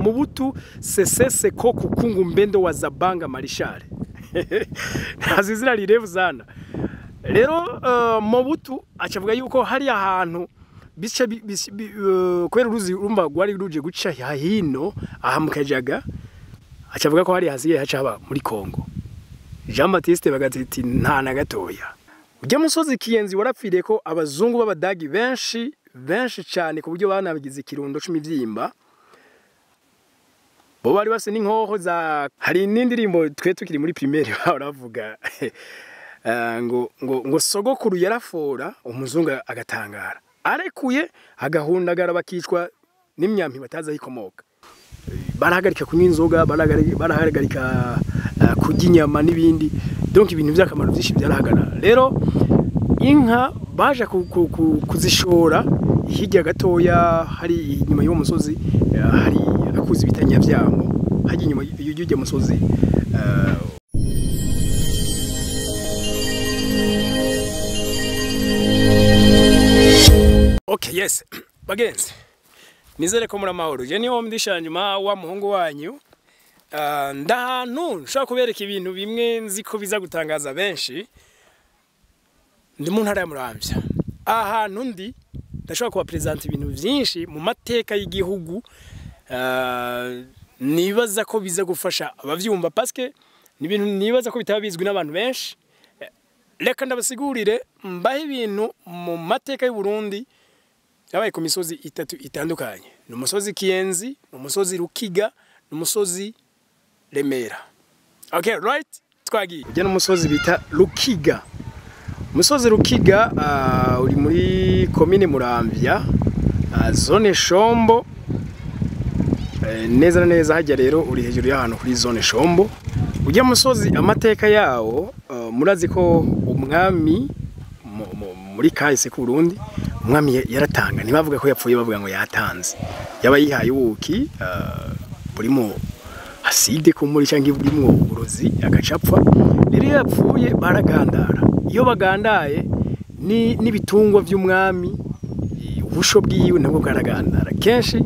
Mobutu sesese ko kukungu mbendo wa Zabanga Marishale. Nazizira lirevu sana. Rero Mobutu acavuga yuko hari ahantu bice kwera uruzi urumva gwari ruje guca hino ahamukajaga acavuga ko hari hasiye hacaba muri Kongo. Jean Baptiste bagatiti nta na gatoya. Ujya musozi Kiyenzi warapfiriye ko abazungu b'Abadagi benshi cyane ku buryo banabigize ikirundo c'imivyimba. Bo bari base n'inkoho za hari n'indirimbo twe tukiri muri primaire baravuga ngo sogokuru yarafora umuzungu agatangara arekuye agahundagara bakicwa n'imyampi bataza hikomoka barahagarika kunywa inzoga barahagarika kurya inyama n'ibindi donc ibintu by'akamaro byinshi byarahagarara rero inka baje kuzishora hirya gatoya hari inyuma y'uwo musozi hari akuzi bitanya vyamo haje inyuma y'ujye musozi Okay, yes. Bagenzi. Nizere ko muri amahoro. Je niho ndishanjuma wa muhungu wanyu. Ndahantu nshaka kubereka ibintu bimwe nzi ko biza gutangaza benshi. Ndi mu ntara ya Muramvya. Ahantu ndi ndashaka kuba present ibintu byinshi mu mateka y'igihugu. Nibaza ko biza gufasha abavyumva parce que ni ibintu nibaza ko bitaba bizwi n'abantu benshi. Reka ndabasigurire mbahe ibintu mu mateka y'u Burundi yabaye ku misozi itatu itandukanye. Ni umusozi Kiyenzi, umusozi Rukiga, n'umusozi Remera. Okay, right? Twagiye. Ujya n'umusozi bita Rukiga. Umusozi Rukiga uri muri commune Muramvya, zone Shombo. Neza na neza hajya rero uri hejuru y'ahantu kuri zone Shombo. Ujya musozi amateka yawo murazi ko umwami muri kahise ku Burundi umwami yaratanga ntibavuga ko yapfuye bavuga ngo yatanze yaba yihaye ubuki burimo aside ko muri cyangwa burimo uburozi agacapfa rero yapfuye baragandara iyo bagandaye n'ibitungwa by'umwami ubusho bwiwe nabwo bwaragandara kenshi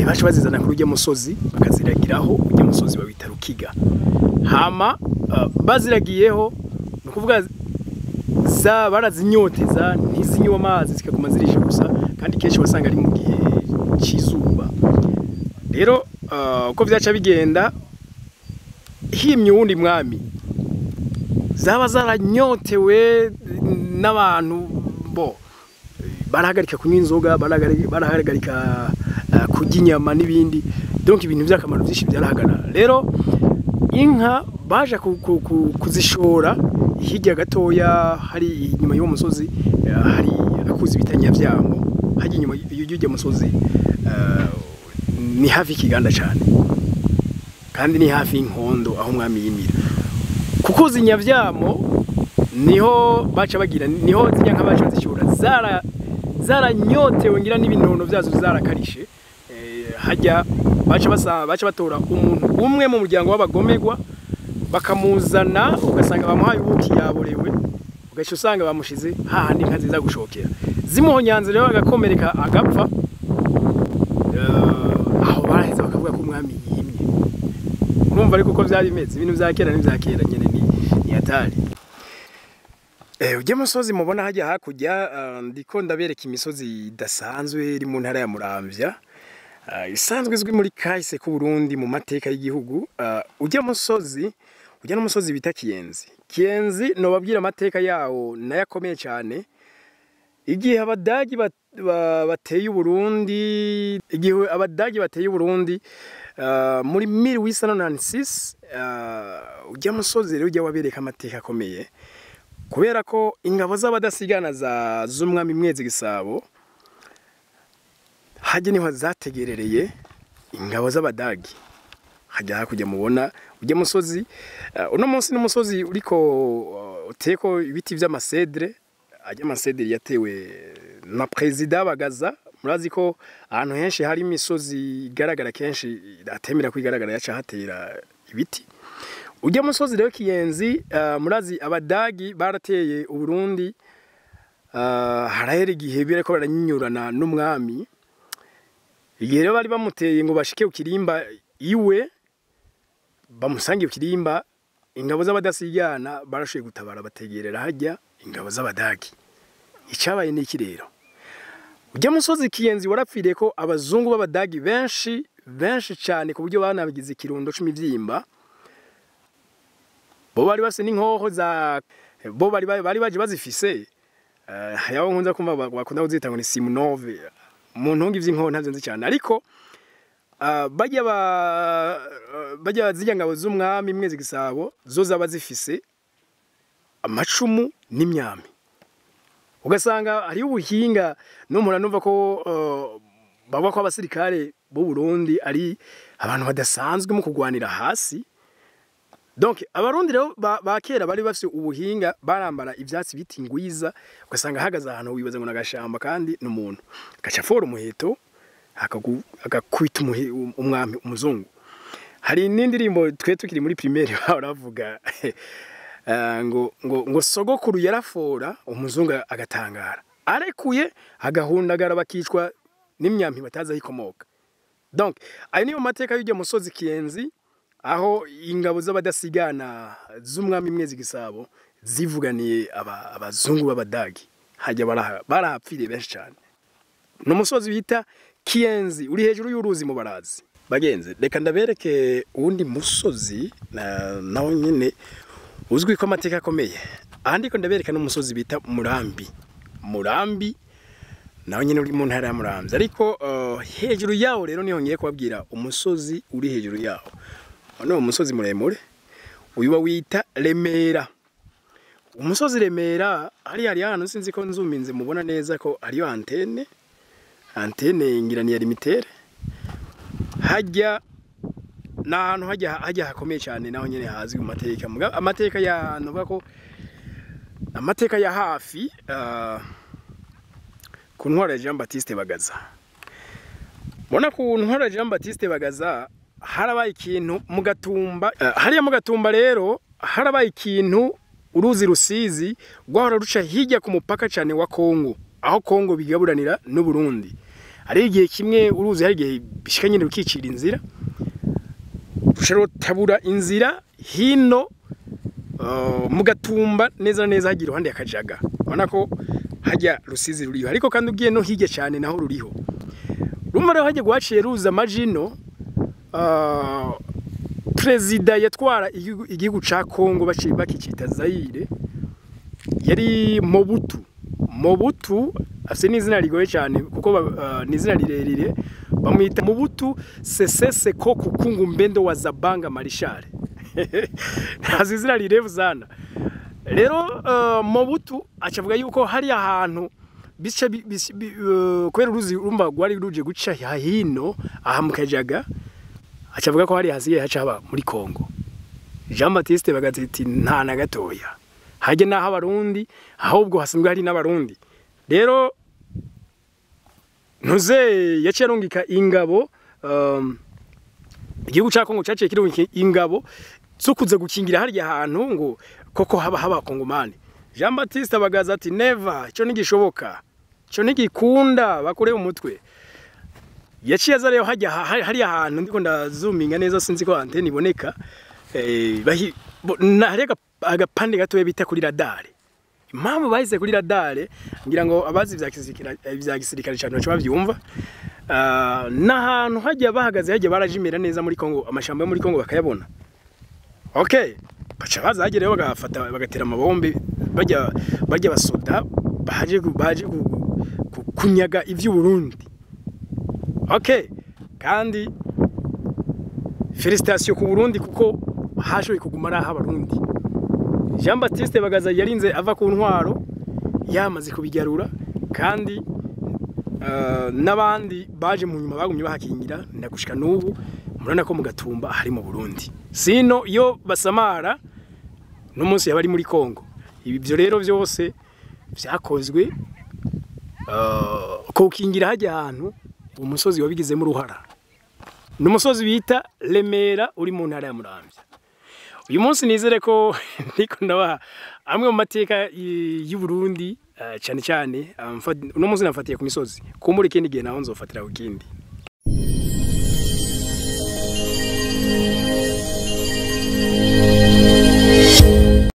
baje bazizana kuri ujye musozi bakaziragiraho ujye musozi babita Rukiga hama baziragiyeho nukuvuga za barazinyoteza ntizinywa amazi zikaguma zirisha gusa kandi kenshi wasanga ari mu gihe cizuba rero uko byaca bigenda himye wundi mwami zaba zaranyotewe n'abantu bo barahagarika kunywa inzoga barahagarika kurya inyama n'ibindi donc ibintu by'akamaro byinshi byarahagarara rero inka baje kuzishora hirya gatoya hari inyuma y'uwo musozi hari akuzi bitanya vyamo haje inyuma y'ujye musozi ni hafi kiganda cyane kandi ni hafi inkondo aho mwami yimira kuko zinyavyamo niho baca bagira niho zinyanka baca zishura zaranyotewe ngira n'ibinono byazo zarakarishe hajya baca batora umuntu umwe mu muryango w'abagomegwa bakamuzana ugasanga bamuhaye ubuki yaborewe ugaca usanga bamushize hahandi inka ziza gushokera zimuhonyanze rero agakomereka agapfa aho baraheze bakavuga ko umwami yimye urumva ariko uko byari bimeze ibintu bya kera n'ibyakera nyene ni atari ujye musozi mubona hajya hakujya ndiko ndabereka imisozi idasanzwe iri mu ntara ya Muramvya isanzwe izwi muri kahise ku Burundi mu mateka y'igihugu ujya n'umusozi bita Kiyenzi no babwira amateka yawo nayakomeye cyane igihe Abadagi bateye Burundi muri 1896 ujya musozi rero ujya wabereka amateka akomeye kubera ko ingabo z'abadasigana z'umwami Mwezi Gisabo haje niho zategerereye ingabo z'Abadagi hajya hakujya mubona ujye musozi uno munsi n'umusozi uriko uteko ibiti by'amasedre ajya amasedre yatewe na president Bagaza murazi ko ahantu henshi hari imisozi igaragara kenshi atemera kwigaragara yaca hatera ibiti ujye musozi rero Kiyenzi murazi Abadagi barateye Burundi harahera igihe bireko baranyinyurana n'umwami igihe rero bari bamuteye ngo bashike ukirimba iwe bamusangiye ukirimba ingabo z'abadasigana barashoye gutabara bategerera hajya ingabo z'Abadagi icabaye niki rero ujya musozi Kiyenzi warapfiriye ko abazungu b'Abadagi benshi cyane ku buryo banabigize ikirundo c'imivyimba bo bari base n'inkoho za bo bari baje bazifise yawo nkunza kumva bakunda kuzita ngo ni Simonove mu ntungi vy'inkoho ntazo nzi cyane ariko bajya zijya ngabo z'umwami mwezi gisabo zo zaba zifise amacumu n'imyami ugasanga ari ubuhinga no muranumva ko baba ko abasirikare b'u Burundi ari abantu badasanzwe mu kugwanira hasi donc abarundi rero bakera bari bafite ubuhinga barambara ivyatsi biti ngwiza ugasanga hagaze ahantu wibaza ngo nagashamba kandi n'umuntu gacafora umuheto akakwita umwami umuzungu hari n'indirimbo twe tukiri muri primaire baravuga ngo sogokuru yarafora umuzungu agatangara arekuye agahundagara bakicwa n'imyampi bataza hikomoka donc ayo niyo mateka y'ujya musozi Kiyenzi aho ingabo z'abadasigana z'umwami mwezi gisabo zivuganiye abazungu b'Abadagi hajya barahapfiriye benshi cyane no musozi bita Kiyenzi uri hejuru y'uruzi mu barazi bagenze reka ndabereke uwundi musozi nawo nyine uzwi ko amateka akomeye ahandi ko ndabereka n'umusozi bita Murambi nawo nyine uri mu ntara ya Muramvya ariko hejuru yawo rero niho ngiye kubabwira umusozi uri hejuru yawo no umusozi muremure uyu wita Remera umusozi Remera hari hano sinzi ko nzuminze mubona neza ko ariyo antene ingirani ya limitere hajya n'ahantu hajya hakomeye cyane naho nyine hazwi mu mateka amateka ya nuvuga ko amateka ya hafi ku ntwara ya Jean Baptiste Bagaza bona ku ntwara ya Jean Baptiste Bagaza harabaye ikintu mu Gatumba hariya mu Gatumba rero harabaye ikintu uruzi Rusizi rwahora ruca hirya ku mupaka cyane wa Kongo aho Kongo bigaburanira n'u Burundi ari igihe kimwe uruzi hari igihe bishikanye rukicira inzira rushero tabura inzira hino mu Gatumba neza hagira ruhande yakajaga ubona ko hajya Rusizi ruriho ariko kandi ugiye no hirya cyane naho ruriho rumwe rero hajya gwaciye ruza amajino Prezida yatwara igihugu ca Kongo bakicita Zaire yari Mobutu afite n'izina rigoye cyane kuko n'izina rirerire bamwita Mobutu Sese Seko Kukungu Mbendo wa Zabanga Marishal ntazi izina rirevu zana rero Mobutu acavuga yuko hari ahantu bice kwera uruzi urumva gwari ruje guca hino ahamukajaga acavuga ko hari hasiye hacaba muri Kongo Jean Baptiste Bagaza ati nta na gatoya haje naho abarundi ahubwo hasanzwe hari n'abarundi rero ntuze yacerungika ingabo igihugu ca Kongo caciye kirungika ingabo zukuze gukingira harya ahantu ngo koko haba Kongomani Jean Baptiste Bagaza ati never cyo nigishoboka cyo nigikunda bakure umutwe yaciye aza rero hari ahantu ndiko ndazuminga neza sinzi ko antene iboneka narega agapande gatoye bita kuri radare impamvu bahise kuri radare ngira ngo abazi vya gisirikare cyane bacu bavyumva n'ahantu hajya bahagaze hajya barajimira neza muri Kongo amashamba yo muri Kongo bakayabona okay baca bazaje rero bagafata bagatera amabombe bajya basoda baje kunyaga ivyu Burundi okay kandi félicitations ku Burundi kuko hashoye kugumara abarundi Jean Baptiste Bagaza yarinze ava ku ntwaro yamaze kubigarura kandi n'abandi baje mu nyuma bagumye bahakingira ndagushika n'ubu murana ko mu Gatumba hari mu Burundi sino iyo basamara n'umunsi yabari muri Kongo ibyo rero byose byakozwe ko kingira hajya ahantu umusozi wabigizemo uruhara n'umusozi bita Remera uri mu ntara ya Muramvya uyu munsi nizere ko ndiko ndabaha amwe mu mateka y'u Burundi cyane uno munsi nafatiye ku misozi kumbura ikindi gihe naho nzofatira ku kindi